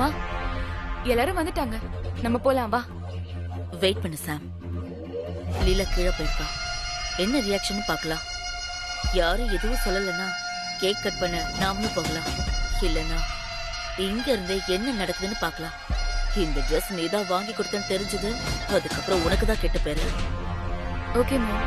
மா, எல்லாரும் வந்துட்டாங்க, நம்ம போலாம் வா. வெயிட் பண்ணு சாம். லீலா கீழே போயிருக்கா. என்ன ரியாக்ஷன் பார்க்கலாம். யாரும் எதுவும் சொல்லலன்னா கேக் கட் பண்ண நாமளும் போகலாம். இல்லனா இங்க இருந்தே என்ன நடக்குதுன்னு பார்க்கலாம். இந்த ட்ரெஸ் நீதான் வாங்கி கொடுத்தேன்னு தெரிஞ்சது, அதுக்கப்புறம் உனக்கு தான் கெட்ட பேரு. ஓகே மா.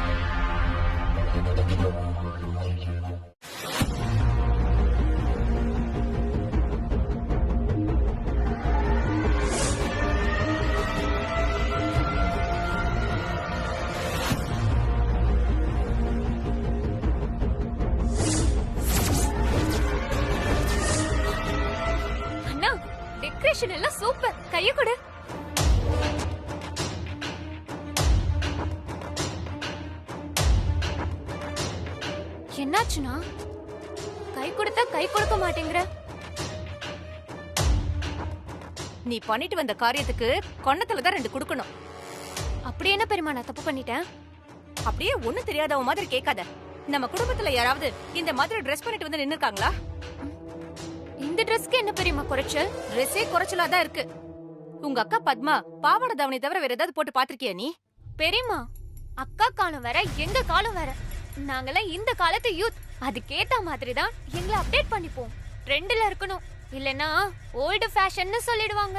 அண்ணா, டெக்கரேஷன் எல்லாம் சூப்பர். கைய கொடு. என்னாச்சுனா? கை கொடுத்தா கை கொடுக்க மாட்டேங்கிற. நீ பண்ணிட்டு வந்த காரியத்துக்கு கொன்னத்துல தான் 2 கொடுக்கணும். அப்படி என்ன பெரியமா நான் தப்பு பண்ணிட்டேன்? அப்படியே ஒண்ணும் தெரியாதவ மாதிரி கேட்காத. நம்ம குடும்பத்துல யாராவது இந்த மாதிரி ட்ரெஸ் பண்ணிட்டு வந்து நின்னுருக்காங்களா? இந்த ட்ரெஸ்க்கு என்ன பெரியமா குறைச்சல்? ட்ரெஸ்ஸே குறைச்சலா தான் இருக்கு. உங்க அக்கா பத்மா பாவாடை தாவணி தவிர வேற ஏதாவது போட்டு பாத்திருக்கியா நீ? பெரியமா, அக்கா காலம் வேற, எங்க காலம் வேற. நாங்கெல்லாம் இந்த காலத்து யூத். அதுக்கேத்த மாதிரி தான் எங்களை அப்டேட் பண்ணிப்போம். ட்ரெண்ட்ல இருக்கணும், இல்லனா ஓல்டு ஃபேஷன்னு சொல்லிடுவாங்க.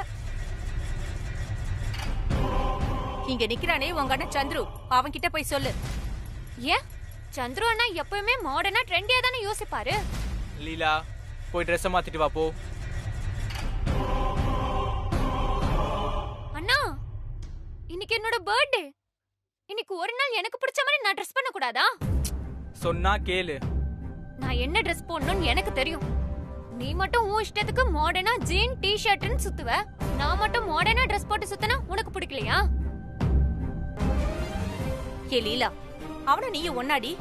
இங்க நிக்கிறானே உங்க அண்ணன் சந்துரு, அவன் கிட்ட போய் சொல்லு. ஏன் சந்துரு அண்ணா எப்பவுமே மாடர்னா ட்ரெண்டியா தானே யோசிப்பாரு. லீலா, போய் ட்ரெஸ் மாத்திட்டு வா போ. அண்ணா, இன்னைக்கு என்னோட பர்த்டே. இன்னைக்கு ஒரு நாள் எனக்கு பிடிச்ச மாதிரி நான் ட்ரெஸ் பண்ண கூடாதா? சொன்னா கேளு. நான் என்ன ட்ரெஸ் போடணும்னு எனக்கு தெரியும். நீ மட்டும் உன் இஷ்டத்துக்கு மாடர்னா ஜீன் டி-ஷர்ட்னு சுத்துவ. நான் மட்டும் மாடர்னா ட்ரெஸ் போட்டு சுத்தினா உனக்கு பிடிக்கலையா? ஏ லீலா, அவன நீயும் ஒன்னாடி.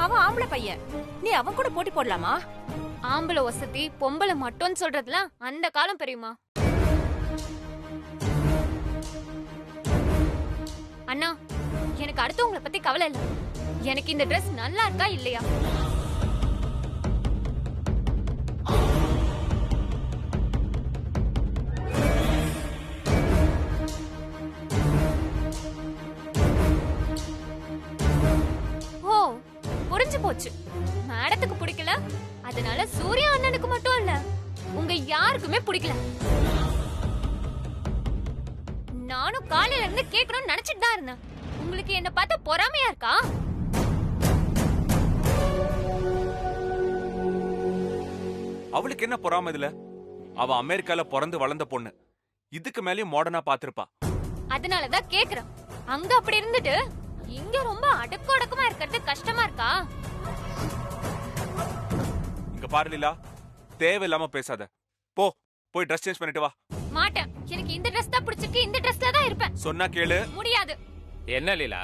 அவன் ஆம்பளை பையன், நீ அவன் கூட போட்டி போடலாமா? ஆம்பளை வசதி பொம்பளை மட்டும்னு சொல்றதுலாம் அந்த காலம் பெரியமா. அண்ணா, எனக்கு அடுத்தவங்களை பத்தி கவலை இல்ல. எனக்கு இந்த ட்ரெஸ் நல்லா இருக்கா இல்லையா? ஓ, புரிஞ்சு போச்சு. மேடத்துக்கு பிடிக்கல, அதனால சூர்யா அண்ணனுக்கு மட்டும் இல்ல, உங்க யாருக்குமே பிடிக்கல. நானும் காலையில இருந்து கேட்கணும்னு நினைச்சிட்டு தான் இருந்தேன். உங்களுக்கு என்ன பார்த்தா பொறாமையா இருக்கா? அவளுக்கு என்ன பொறாம இதுல? அவ அமெரிக்கால பிறந்து வளர்ந்த பொண்ணு. இதுக்கு மேலயும் மாடர்னா பாத்திருப்பா. அதனாலதான் கேக்குறேன். அங்க அப்படி இருந்துட்டு இங்க ரொம்ப அடக்கமா இருக்கிறது கஷ்டமா இருக்கா? இங்க பாரு லீலா, தேவையில்லாம பேசாத. போய் ட்ரெஸ் சேஞ்ச் பண்ணிட்டு வா. மாட்டேன். எனக்கு இந்த ட்ரெஸ் தான் பிடிச்சிருக்கு, இந்த ட்ரெஸ்ல தான் இருப்பேன். சொன்னா கேளு. முடியாது. என்ன லீலா,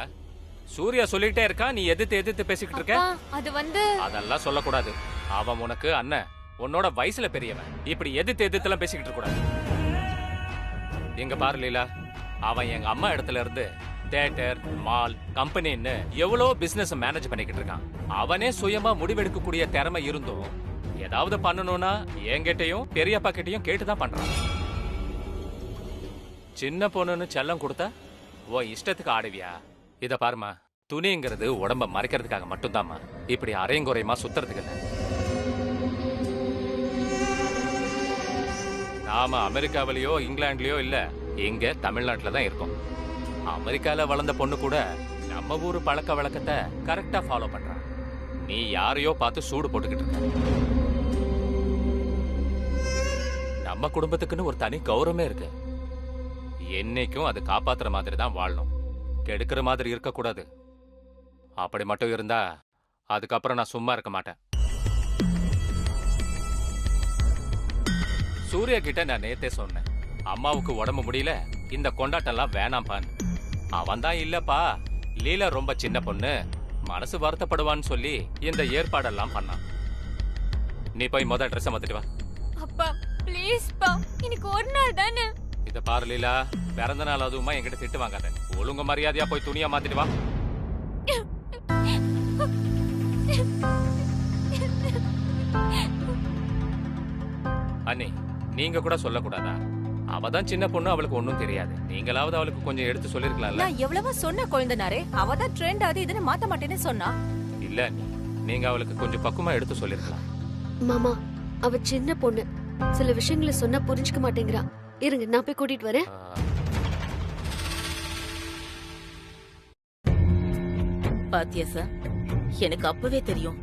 சூர்யா சொல்லிட்டே இருக்கா, நீ எதிர்த்து பேசிக்கிட்டு இருக்க. அது வந்து அதெல்லாம் சொல்லக்கூடாது. அவன் உனக்கு அண்ணன், உன்னோட வயசுல பெரியவன். இப்படி எதிர்த்து பேசிக்கிட்டு இருக்க கூடாது. எங்க பாரு லீலா, அவன் எங்க அம்மா இடத்துல இருந்து தியேட்டர், மால், கம்பெனின்னு எவ்வளவு பிசினஸ் மேனேஜ் பண்ணிக்கிட்டு இருக்கான். அவனே சுயமா முடிவெடுக்கக்கூடிய திறமை இருந்தும் ஏதாவது பண்ணணும்னா என்கிட்டயும் பெரியப்பா கிட்டயும் கேட்டுதான் பண்றான். சின்ன பொண்ணுன்னு செல்லம் கொடுத்தா ஓ இஷ்டத்துக்கு ஆடுவியா? இத பாருமா, துணிங்கிறது உடம்ப மறைக்கிறதுக்காக மட்டும்தாம்மா. இப்படி அரையங்குறையமா சுத்துறதுக்கு இல்ல. நாம அமெரிக்காவிலயோ இங்கிலாந்துலயோ இல்ல, இங்க தமிழ்நாட்டுல தான் இருக்கோம். அமெரிக்கால வளர்ந்த பொண்ணு கூட நம்ம ஊரு பழக்க வழக்கத்தை கரெக்டா ஃபாலோ பண்றான். நீ யாரையோ பார்த்து சூடு போட்டுக்கிட்டு இருக்க. நம்ம குடும்பத்துக்குன்னு ஒரு தனி கௌரவமே இருக்கு. என்னைக்கும் அது காப்பாத்துற மாதிரி தான் வாழணும், கெடுக்கிற மாதிரி இருக்க கூடாது. அப்படி மட்டும் இருந்தா அதுக்கப்புறம் நான் சும்மா இருக்க மாட்டேன். சூர்யா கிட்ட நான் நேத்தே சொன்னேன், அம்மாவுக்கு உடம்பு முடியல, இந்த கொண்டாட்டம்லாம் வேணாம்பான்னு. அவன் தான் இல்லப்பா, லீலா ரொம்ப சின்ன பொண்ணு, மனசு வருத்தப்படுவான்னு சொல்லி இந்த ஏற்பாடெல்லாம் பண்ணான். நீ போய் முதல் ட்ரெஸ் மாத்திட்டு வா. அப்பா ப்ளீஸ் பா, இன்னைக்கு ஒரு நாள் தானே. இத பாரு லீலா, பிறந்த நாள் அதுவுமா என்கிட்ட திட்டு வாங்காத. ஒழுங்கு மரியாதையா போய் துணியா மாத்திட்டு வா. அண்ணி, நீங்க கூட சொல்லக்கூடாதா? அவ தான் சின்ன பொண்ணு, அவளுக்கு ஒண்ணும் தெரியாது. நீங்களாவது அவளுக்கு கொஞ்சம் எடுத்து சொல்லிருக்கலாம்ல. நான் எவ்வளவோ சொன்ன குழந்தனாரே, அவ தான் ட்ரெண்ட் அது இதுன்னு மாத்த மாட்டேன்னு சொன்னா. இல்ல நீங்க அவளுக்கு கொஞ்சம் பக்குவமா எடுத்து சொல்லிருக்கலாம். மாமா, அவ சின்ன பொண்ணு, சில விஷயங்களை சொன்னா புரிஞ்சுக்க மாட்டேங்கிறா. இருங்க, நான் போய் கூட்டிட்டு வரேன். பாத்தியா சார், எனக்கு அப்பவே தெரியும்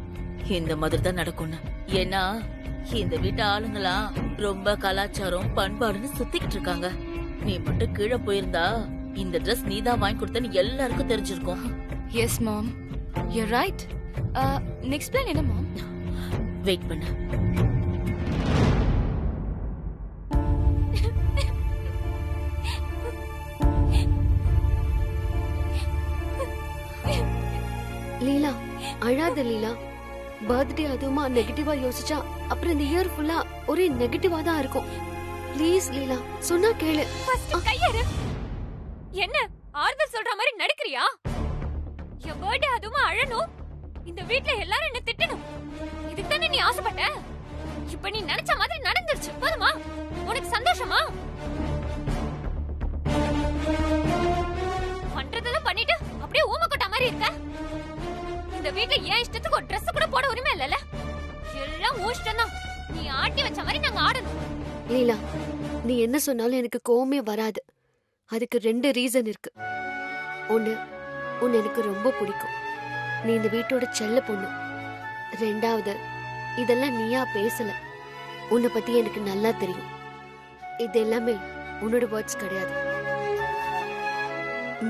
இந்த மாதிரி தான் நடக்கும்னு. ஏன்னா இந்த வீட்டு ஆளுங்களா ரொம்ப கலாச்சாரம் பண்பாடுன்னு சுத்திக்கிட்டு இருக்காங்க. நீ மட்டும் கீழே போயிருந்தா இந்த ட்ரெஸ் நீதான் வாங்கி கொடுத்தன்னு எல்லாருக்கும் தெரிஞ்சிருக்கும். Yes mom, you right. Next plan என்ன மாம்? வெயிட் பண்ணு. லீலா, அழாத லீலா. பர்த்டே அதுவுமா நெகட்டிவா யோசிச்சா அப்புறம் இந்த இயர் ஃபுல்லா ஒரே நெகட்டிவா தான் இருக்கும். ப்ளீஸ் லீலா, சொன்னா கேளு. ஃபர்ஸ்ட் கையெடு. என்ன ஆறுதல் சொல்ற மாதிரி நடிக்கிறியா? என் பர்த்டே அதுமா அழணும், இந்த வீட்ல எல்லாரும் என்ன திட்டணும், இதுக்கு தானே நீ ஆசைப்பட்ட? இப்ப நீ நினைச்ச மாதிரி நடந்துருச்சு, போதுமா? உனக்கு சந்தோஷமா? பண்றதெல்லாம் பண்ணிட்டு அப்படியே ஊமக்கொட்டா மாதிரி இருக்க. இந்த வீட்ல ஏன் இஷ்டத்துக்கு ஒரு Dress கூட போட உரிமை இல்லல. எல்லாம் உன் இஷ்டம் தான். நீ ஆட்டி வச்ச மாதிரி நாங்க ஆடணும். லீலா, நீ என்ன சொன்னாலும் எனக்கு கோவமே வராது. அதுக்கு 2 ரீசன் இருக்கு. ஒண்ணு, உன்னை எனக்கு ரொம்ப பிடிக்கும், நீ இந்த வீட்டோட செல்ல பொண்ணு. 2வது, இதெல்லாம் நீயா பேசல, உன்னை பத்தி எனக்கு நல்லா தெரியும். இது எல்லாமே உன்னோட வேர்ட்ஸ் கிடையாது.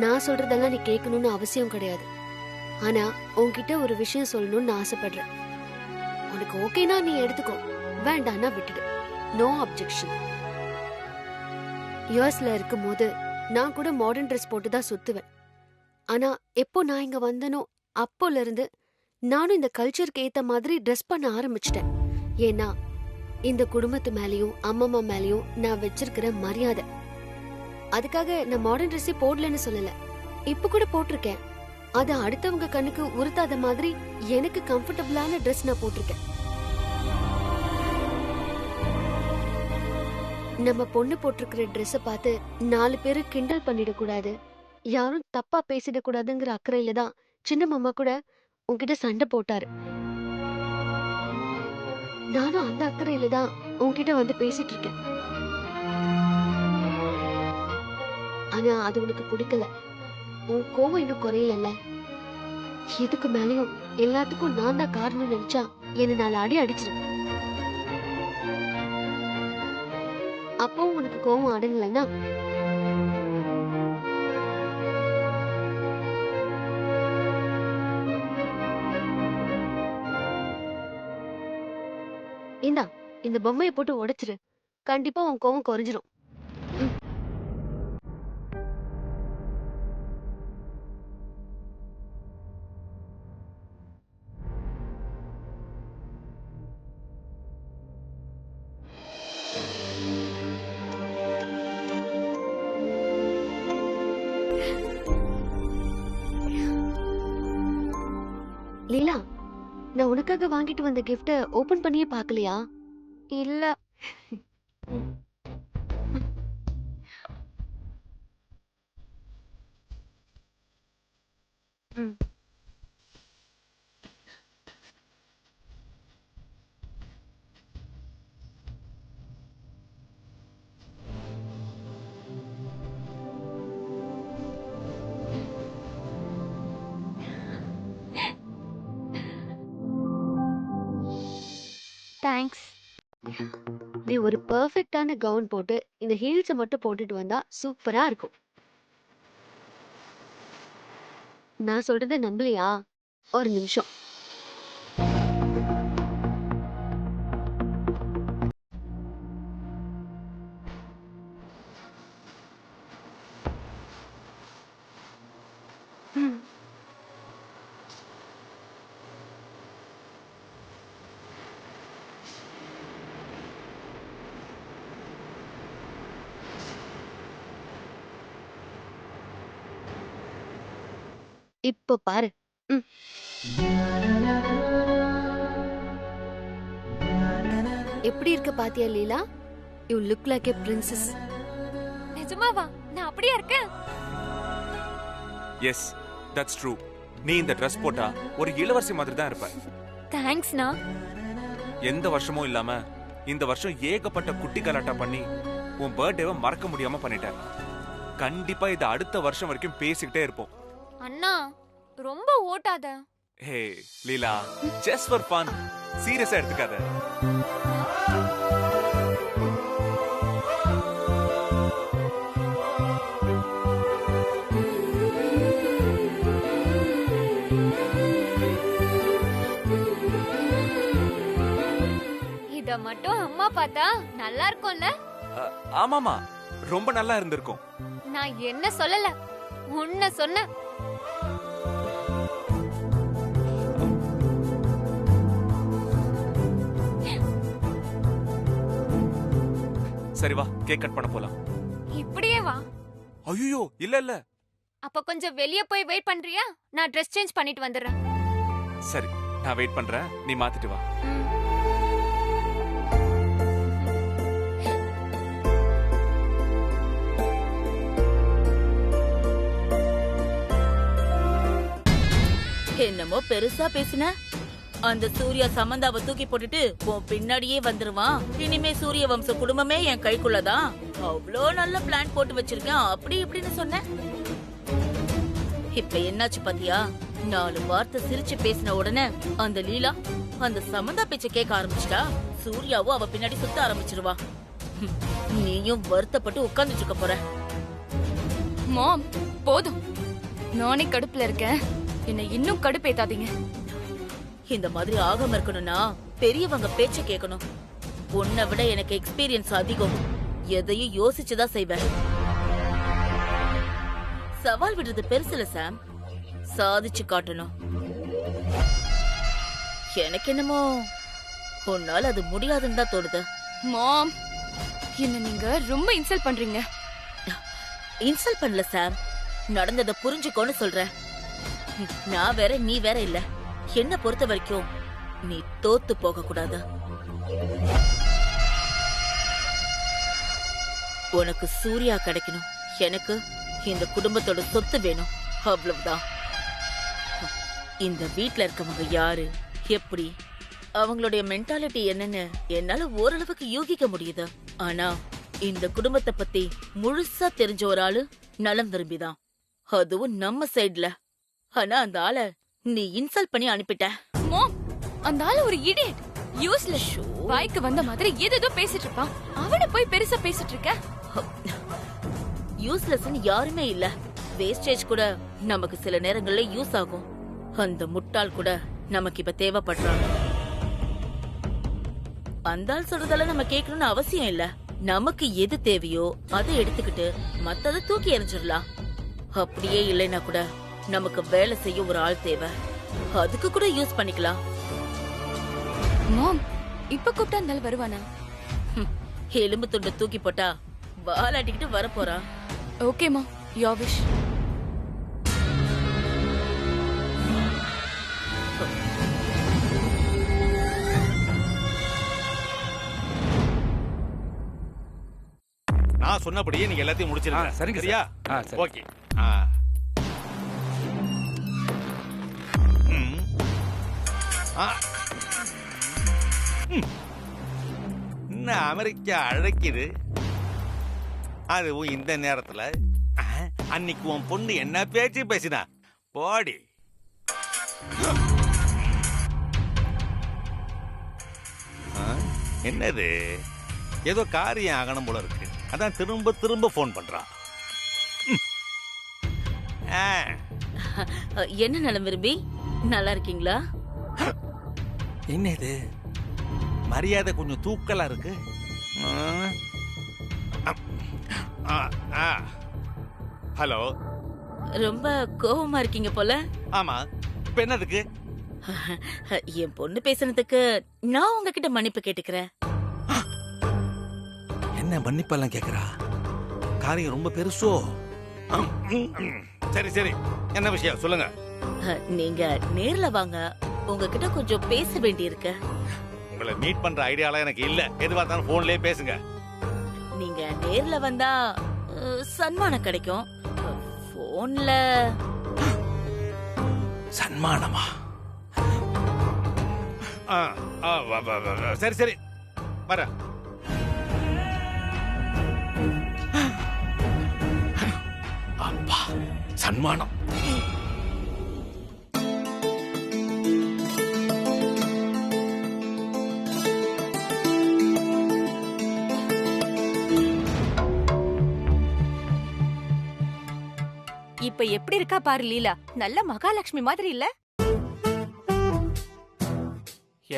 நான் சொல்றதெல்லாம் நீ கேட்கணும்னு அவசியம் கிடையாது. ஆனா உன்கிட்ட ஒரு விஷயம் சொல்லணும்னு நான் ஆசைப்படுறேன். உனக்கு ஓகேனா நீ எடுத்துக்கோ, வேண்டான்னா விட்டுடு. No objection. யூஎஸ்ல இருக்கும் போது நான் கூட மாடர்ன் ட்ரெஸ் போட்டு தான் சுத்துவேன். ஆனா எப்போ நான் இங்க வந்தனோ அப்போல இருந்து நானும் இந்த கல்ச்சருக்கு ஏத்த மாதிரி ட்ரெஸ் பண்ண ஆரம்பிச்சிட்டேன். ஏன்னா இந்த குடும்பத்து மேலயும் அம்மம்மா மேலயும் நான் வச்சிருக்கிற மரியாதை. அதுக்காக நான் மாடர்ன் ட்ரெஸ்ஸே போடலன்னு சொல்லல, இப்ப கூட போட்டிருக்கேன். அது அடுத்தவங்க கண்ணுக்கு உறுத்தாத மாதிரி எனக்கு கம்ஃபர்டபுளான ட்ரெஸ் நான் போட்டிருக்கேன். நம்ம பொண்ணு போட்டிருக்கிற ட்ரெஸ்ஸ பார்த்து 4 பேரு கிண்டல் பண்ணிடக்கூடாது, யாரும் தப்பா பேசிடக்கூடாதுங்கிற அக்கறையில தான் சின்ன மாமா கூட உன்கிட்ட சண்டை போட்டாரு. நானும் அந்த அக்கறையில தான் உன்கிட்ட வந்து பேசிட்டு இருக்கேன். ஆனா அது உனக்கு பிடிக்கல. உன் கோவம் இன்னும் குறையல. இதுக்கு மேலயும் எல்லாத்துக்கும் நான் தான் காரணம் நினைச்சா என்ன 4 அடி அடிச்சிரு. அப்போ உனக்கு கோவம் அடங்கலைன்னா இந்தா, இந்த பொம்மையை போட்டு உடைச்சிரு. கண்டிப்பா உன் கோவம் குறைஞ்சிரும். லீலா, நான் உனக்காக வாங்கிட்டு வந்த கிஃப்ட ஓபன் பண்ணியே பார்க்கலையா? இல்ல. தேங்க்ஸ். நீ ஒரு பெர்ஃபெக்ட்டான கவுன் போட்டு இந்த ஹீல்ஸை மட்டும் போட்டுட்டு வந்தா சூப்பரா இருக்கும். நான் சொல்றத நம்பலையா? ஒரு நிமிஷம். இப்போ பாரு. எப்படி இருக்கு பாத்தியா Leela? You look like a princess. நிஜமாவா? நான் அப்படியே இருக்கேன். Yes, that's true. நீ இந்த ட்ரெஸ் போட்டா ஒரு இளவரசி மாதிரி தான் இருப்ப. தேங்க்ஸ்ண்ணா. எந்த வருஷமும் இல்லாம இந்த வருஷம் ஏகப்பட்ட குட்டி கலாட்டா பண்ணி உன் பர்த்டேவை மறக்க முடியாம பண்ணிட்ட. கண்டிப்பா இது அடுத்த வருஷம் வரைக்கும் பேசிக்கிட்டே இருப்போம். அண்ணா ரொம்ப ஓட்டாத. ஹே லீலா, ஜஸ்ட் ஃபார் ஃபன். சீரியஸா எடுத்துக்காத. இத மட்டும் அம்மா பார்த்தா நல்லா இருக்கும்ல? ஆமாமா, ரொம்ப நல்லா இருந்திருக்கும். நான் என்ன சொல்லல, உன்ன சொன்ன. சரி வா, கேக் கட் பண்ண போலாம். இப்படியே வா. ஐயோ இல்ல இல்ல. அப்ப கொஞ்சம் வெளிய போய் வெயிட் பண்றியா? நான் ட்ரெஸ் சேஞ்ச் பண்ணிட்டு வந்துடுறேன். சரி, நான் வெயிட் பண்றேன், நீ மாத்திட்டு வா. என்னமோ பெருசா பேசின. அந்த சூர்யா சமந்தாவை தூக்கி போட்டுட்டு உன் பின்னாடியே வந்துருவான். இனிமே சூரிய வம்ச குடும்பமே என் கைக்குள்ளதான். அவ்வளோ நல்ல பிளான் போட்டு வச்சிருக்கேன் அப்படி இப்படின்னு சொன்ன. இப்ப என்னாச்சு பாத்தியா? 4 வார்த்தை சிரிச்சு பேசின உடனே அந்த லீலா அந்த சமந்தா பேச்ச கேட்க ஆரம்பிச்சிட்டா. சூர்யாவும் அவ பின்னாடி சுத்த ஆரம்பிச்சிருவா. நீயும் வருத்தப்பட்டு உட்கார்ந்துட்டு இருக்க போற. மாம் போதும், நானே கடுப்புல இருக்கேன். என்னை இன்னும் கடுப்பேத்தாதீங்க. இந்த மாதிரி ஆகாம இருக்கணும்னா பெரியவங்க பேச்ச கேட்கணும். உன்னை விட எனக்கு எக்ஸ்பீரியன்ஸ் அதிகம். எதையும் யோசிச்சுதான் செய்வேன். சவால் விடுறது பெருசுல சாம், சாதிச்சு காட்டணும். எனக்கு என்னமோ உன்னால அது முடியாதுன்னு தான் தோணுது. மாம், என்ன நீங்க ரொம்ப இன்சல்ட் பண்றீங்க. இன்சல்ட் பண்ணல சாம், நடந்ததை புரிஞ்சுக்கோன்னு சொல்றேன். நான் வேற நீ வேற இல்ல. என்ன பொறுத்த வரைக்கும் நீ தோத்து போக கூடாது. உனக்கு சூர்யா கிடைக்கணும், எனக்கு இந்த குடும்பத்தோட சொத்து வேணும், அவ்வளவுதான். இந்த வீட்ல இருக்கவங்க யாரு, எப்படி, அவங்களுடைய மென்டாலிட்டி என்னன்னு என்னால ஓரளவுக்கு யூகிக்க முடியுது. ஆனா இந்த குடும்பத்தை பத்தி முழுசா தெரிஞ்ச ஒரு ஆளு நலம் விரும்பிதான், அதுவும் நம்ம சைடுல. ஆனா அந்த ஆளை நீ இன்சல்ட் பண்ணி அனுப்பிட்ட. மாம், அந்த ஆளு ஒரு இடியட், யூஸ்லெஸ். வாய்க்கு வந்த மாதிரி ஏதோ பேசிட்டு இருப்பான். அவனை போய் பெருசா பேசிட்டு இருக்க. யூஸ்லெஸ்ன்னு யாருமே இல்ல. வேஸ்டேஜ் கூட நமக்கு சில நேரங்கள்ல யூஸ் ஆகும். அந்த முட்டாள் கூட நமக்கு இப்ப தேவைப்படுறாங்க. அந்த ஆள் சொல்றதால நம்ம கேட்கணும்னு அவசியம் இல்ல. நமக்கு எது தேவையோ அதை எடுத்துக்கிட்டு மத்ததை தூக்கி எறிஞ்சிடலாம். அப்படியே இல்லைன்னா கூட நமக்கு வேலை செய்ய ஒரு ஆள் தேவை, அதுக்கு கூட யூஸ் பண்ணிக்கலாம். மாம், இப்ப கூப்பிட்டா இருந்தாலும் வருவானா? எலும்பு துண்டை தூக்கி போட்டா வாலாட்டிக்கிட்டு வர போறான். ஓகே மா, யோர் விஷ். நான் சொன்னபடியே நீங்க எல்லாத்தையும் முடிச்சிருங்க. சரிங்க சரியா? சரி. ஓகே. என்ன அமெரிக்கா அழைக்குது, அதுவும் இந்த நேரத்துல. அன்னைக்கு உன் பொண்ணு என்ன பேச்சு பேசினா போடி. என்னது, ஏதோ காரியம் ஆகணும் போல இருக்கு. அதான் திரும்ப திரும்ப போன் பண்றா. என்ன நலம் விரும்பி, நல்லா இருக்கீங்களா? என்னது மரியாதை கொஞ்சம் தூக்கலா இருக்கு. ஹலோ, ரொம்ப கோவமா இருக்கீங்க போல. ஆமா, இப்ப என்னதுக்கு? என் பொண்ணு பேசுனதுக்கு நான் உங்ககிட்ட மன்னிப்பு கேட்டுக்கிறேன். என்ன மன்னிப்பெல்லாம் கேக்குறா? காரியம் ரொம்ப பெருசோ? சரி சரி, என்ன விஷயம் சொல்லுங்க. நீங்க நேர்ல வாங்க, உங்ககிட்ட கொஞ்சம் பேச வேண்டி இருக்கு. உங்களை மீட் பண்ற ஐடியாலாம் எனக்கு இல்ல. எதுவா இருந்தாலும் போன்லயே பேசுங்க. நீங்க நேர்ல வந்தா சன்மானம் கிடைக்கும். போன்ல சன்மானமா? சரி சரி வர. அப்பா சன்மானம். இப்ப எப்படி இருக்கா பாரு லீலா, நல்ல மகாலட்சுமி மாதிரி இல்ல?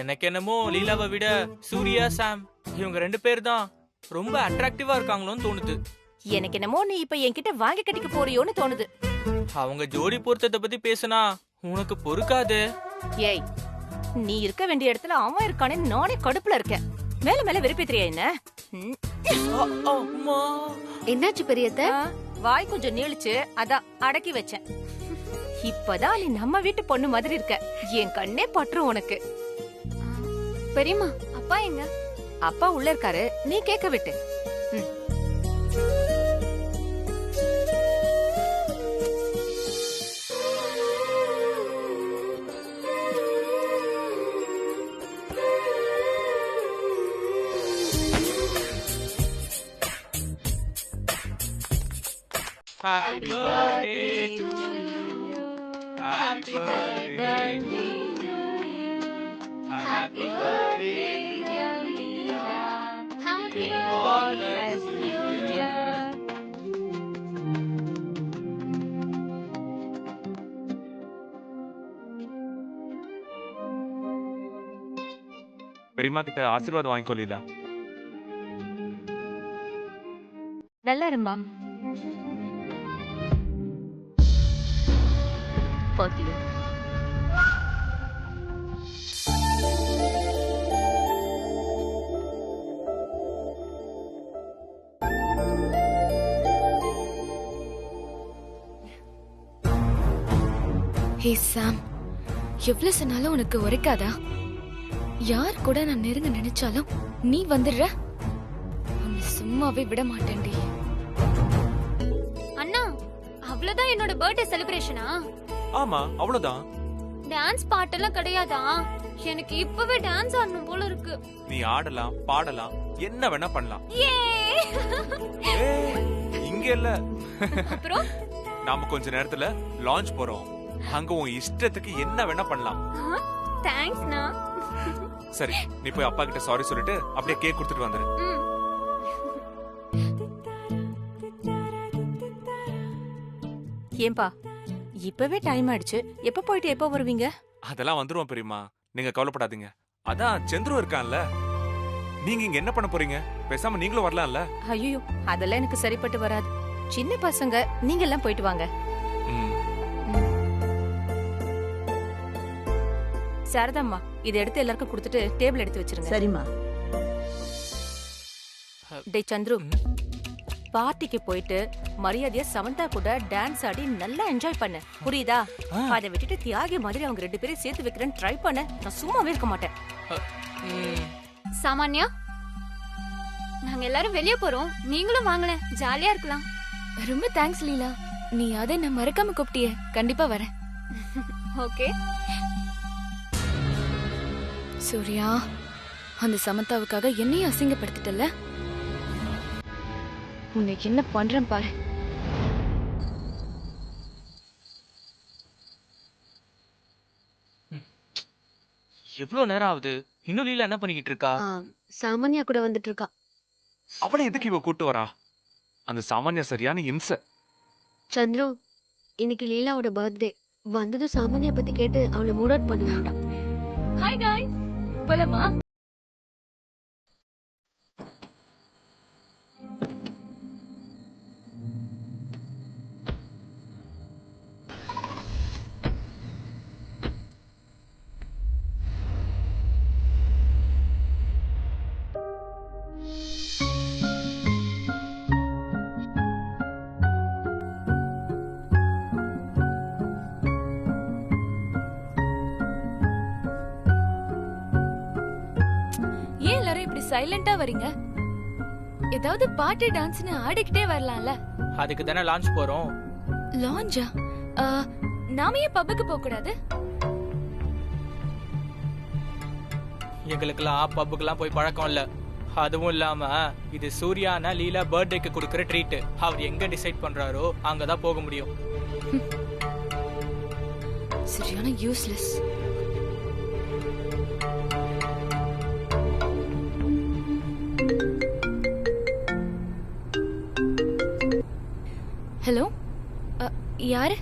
எனக்கு என்னமோ லீலாவை விட சூர்யா சாம் இவங்க 2 பேர் தான் ரொம்ப அட்ராக்டிவா இருக்காங்களோன்னு தோணுது. எனக்கு என்னமோ நீ இப்ப என்கிட்ட வாங்கி கட்டிக்க போறியோன்னு தோணுது. அவங்க ஜோடி பொருத்தத்தை பத்தி பேசினா உனக்கு பொறுக்காது. ஏய், நீ இருக்க வேண்டிய இடத்துல அவன் இருக்கானே நானே கடுப்புல இருக்கேன். மேல மேல வெறுப்பேத்திரியா என்ன? அம்மா, என்னாச்சு பெரியத்த? வாய் கொஞ்சம் நீளிச்சு, அதான் அடக்கி வச்சேன். இப்பதான் நீ நம்ம வீட்டு பொண்ணு மாதிரி இருக்க. என் கண்ணே பற்றும் உனக்கு. பெரியம்மா, அப்பா எங்க? அப்பா உள்ள இருக்காரு, நீ கேட்க விட்டு. Happy birthday to you. Happy birthday to you. Happy birthday dear Leela. Happy birthday to you dear. பெரியம்மா கிட்ட ஆசீர்வாதம் வாங்கிக்கோ லீலா. நல்லா இருமா. பாக்கல. ஹே சாம், எவ்வளவு சொன்னாலும் உனக்கு உரைக்காதா? யார் கூட நான் நெருங்க நினைச்சாலும் நீ வந்துடுற. உன்னை சும்மாவே விட மாட்டேன்டி. அண்ணா, அவ்வளவுதான் என்னோட பர்த்டே செலிப்ரேஷனா? ஆமா, அவ்வளவுதான். டான்ஸ் பாட்டெல்லாம் கிடையாதா? எனக்கு இப்பவே டான்ஸ் ஆடணும் போல இருக்கு. நீ ஆடலாம், பாடலாம், என்ன வேணா பண்ணலாம். ஏய்! ஏய், இங்க இல்ல. அப்புறம் நாம கொஞ்ச நேரத்துல லான்ச் போறோம். அங்க உன் இஷ்டத்துக்கு என்ன வேணா பண்ணலாம். தேங்க்ஸ்ண்ணா. சரி, நீ போய் அப்பா கிட்ட சாரி சொல்லிட்டு அப்படியே கேக் கொடுத்துட்டு வந்துரு. ஏன்பா, இப்பவே டைம் ஆயிடுச்சு. எப்ப போயிட்டு எப்ப வருவீங்க? அதெல்லாம் வந்துருவோம் பெரியம்மா, நீங்க கவலைப்படாதீங்க. அதான் சந்துரு இருக்கான்ல. நீங்க இங்க என்ன பண்ண போறீங்க? பேசாம நீங்களும் வரலாம்ல. ஐயோ, அதெல்லாம் எனக்கு சரிப்பட்டு வராது. சின்ன பசங்க, நீங்க எல்லாம் போயிட்டு வாங்க. சாரதாம்மா, இதை எடுத்து எல்லாருக்கும் கொடுத்துட்டு டேபிள் எடுத்து வச்சிருங்க. சரிம்மா. டேய் சந்துரு, பார்ட்டிக்கு போயிட்டு மரியாதையா சமந்தா கூட டான்ஸ் ஆடி நல்லா என்ஜாய் பண்ண, புரியுதா? அதை விட்டுட்டு தியாகி மாதிரி அவங்க 2 பேரையும் சேர்த்து வைக்கிறேன்னு ட்ரை பண்ண. நான் சும்மாவே இருக்க மாட்டேன். சாமான்யா, நாங்க எல்லாரும் வெளிய போறோம். நீங்களும் வாங்களேன், ஜாலியா இருக்கலாம். ரொம்ப தேங்க்ஸ் லீலா. நீ அதை நான் மறக்காம கூப்பிட்டியே. கண்டிப்பா வரேன். ஓகே. சூர்யா, அந்த சமந்தாவுக்காக என்னையும் அசிங்கப்படுத்திட்டல. உன்னை என்ன பண்றேன் பாரு. எவ்வளவு நேரம் ஆகுது? இன்னும் லீலா என்ன பண்ணிக்கிட்டு இருக்கா? சாமானியா கூட வந்துட்டு இருக்கா. அவளை எதுக்கு இவ கூட்டு வரா? அந்த சாமானியா சரியான இம்சை. சந்துரு, இன்னைக்கு லீலாவோட பர்த்டே. வந்ததும் சாமானியா பத்தி கேட்டு அவளை மூட் அவுட் பண்ண வேண்டாம். ஹாய் गाइस, போலாமா? ஏன் எல்லாரும் இப்படி சைலண்டா வரீங்க? ஏதாவது பாட்டு டான்ஸ்னு ஆடிக்கிட்டே வரலாம்ல. அதுக்கு தானே லான்ச் போறோம். லாஞ்சா? நாம ஏன் பப்புக்கு போக கூடாது? எங்களுக்கெல்லாம் பப்புக்கெல்லாம் போய் பழக்கம் இல்ல. அதுவும் இல்லாம இது சூர்யானா லீலா பர்த்டேக்கு கொடுக்கற ட்ரீட். அவர் எங்க டிசைட் பண்றாரோ அங்கதான் போக முடியும். சரியான யூஸ்லெஸ். ஹலோ, யாரு?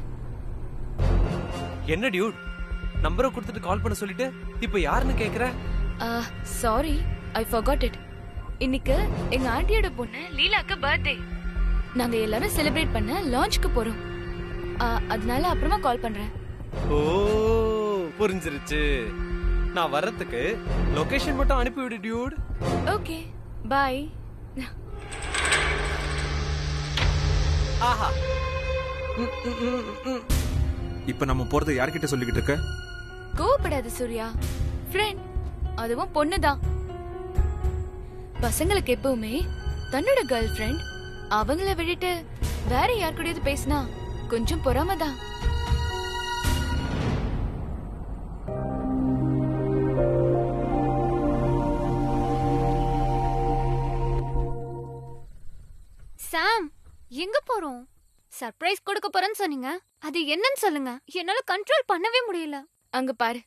என்ன டியூட், நம்பரை கொடுத்துட்டு கால் பண்ண சொல்லிட்டு இப்போ யாருன்னு கேக்குற? Sorry, I forgot it. இன்னைக்கு எங்க ஆண்டியோட பொண்ணு லீலாக்கு பர்த்டே. நாங்க எல்லாரும் செலிப்ரேட் பண்ண லான்ச்க்கு போறோம். அதனால அப்புறமா கால் பண்றேன். ஓ, புரிஞ்சிருச்சு. நான் வர்றதுக்கு லொகேஷன் மட்டும் அனுப்பி விடு டியூட். Okay, by. ஆஹா, இப்ப நம்ம போறது யார்கிட்ட சொல்லிக்கிட்டு இருக்க? கோவப்படாத சூர்யா, ஃப்ரெண்ட். அதுவும் பொண்ணுதான். பசங்களுக்கு எப்பவுமே தன்னோட கேர்ள் ஃப்ரெண்ட் அவங்கள விட்டுட்டு வேற யார் கூடயாவது பேசினா கொஞ்சம் பொறாமதான். சாம், எங்க போறோம்? சர்ப்ரைஸ் கொடுக்க போறேன்னு சொன்னீங்க. அது என்னன்னு சொல்லுங்க. என்னால கண்ட்ரோல் பண்ணவே முடியல. அங்க பாரு.